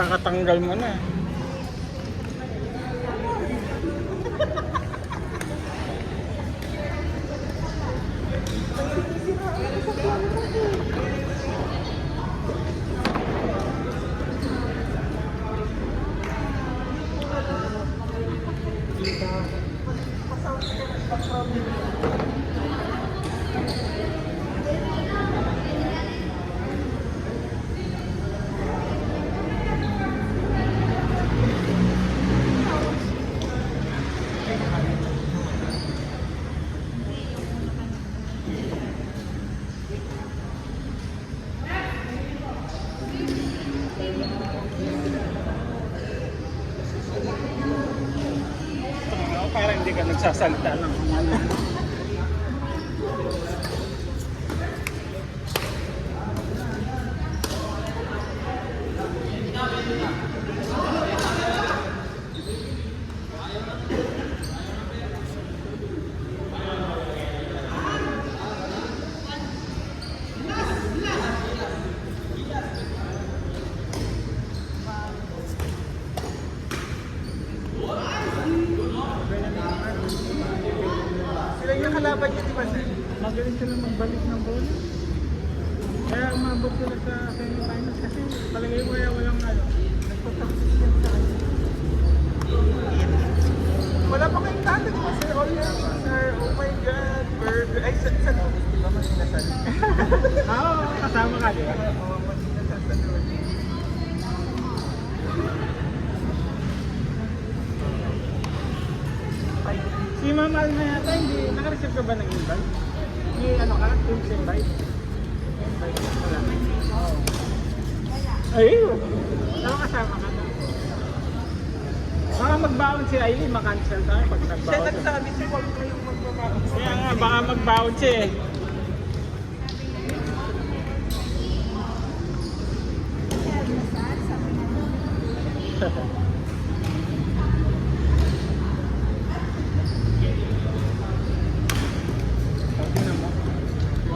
Kakatanggal mo na. Para hindi ka nagsasalita ng ano. Sila yung kalaban niya, di ba sir? Magaling sila magbalik ng bola. Kaya umabot sila sa semifinals kasi palagay mo kaya walang ano. Nagpapaksis yan sa kanya. Wala pa kayong tanda, di ba sir? All your sir, oh my God, burger. Ay, sa Lunes, di ba? Mas sinasal. Oo, kasama ka, di ba? Oo, mas sinasal sa Lunes. Si Ma'am Alma yata, hindi, naka-receive ka ba ng invite? May ano ka, team's invite? Invite, wala. Oo. Ayun! Nakakasama ka na. Baka magbaon si Aileen, makancel tayo pag nagbaon. Siya nagsabi siya, huwag kayong magbabaon. Kaya nga, baka magbaon siya eh.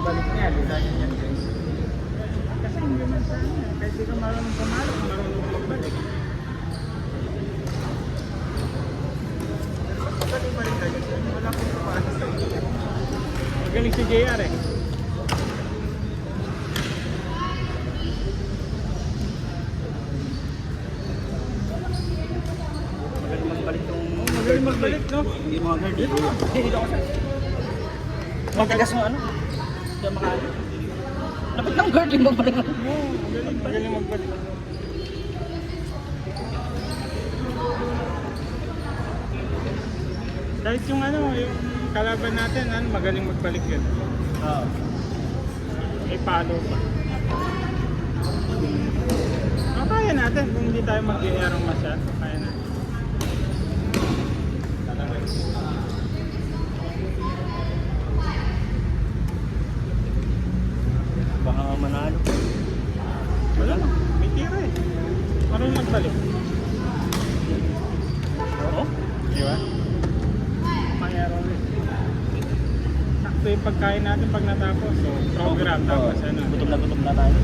Balik niya, design niya guys. Kasi hindi man sana, kahit di ka marunong pumalo, marunong magbalik. Magaling pa rin kayo, wala kong pumalo sa iyo. Magaling si JR eh. Magaling magbalik yung... Magaling magbalik, no? Hindi mga guard dito. Hindi ako sa... Matigas mo ano? Makali. Lapit ng guard yung magbalik. Magaling magbalik. Kahit yung ano, yung kalaban natin, ano, magaling magbalik yun. Oo. May palo pa. Kaya natin kung hindi tayo mag-i-airong masyado. Kaya natin. Baka manalo. Wala na. May tira eh. Marunong magbalik. Oo? Di ba? Mayroon eh. Sakto yung pagkain natin pag natapos. So, program tapos ano. Gutom na tayo.